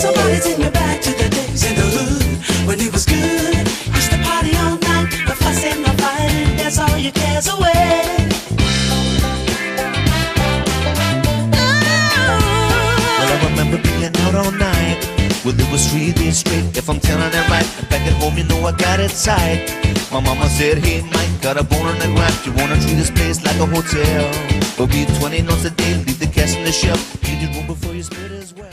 Somebody take me back to the days in the hood when it was good. Used to party all night, no fussing, no fighting, dance all your cares away. Well, I remember being out all night. Well, it was 3 days straight, if I'm telling it right. Back at home, you know I got it tight. My mama said, hey Mike, got a bone on the ground. You wanna treat this place like a hotel? But be 20 notes a day, leave the cash in the shelf. Need your room before you split as well.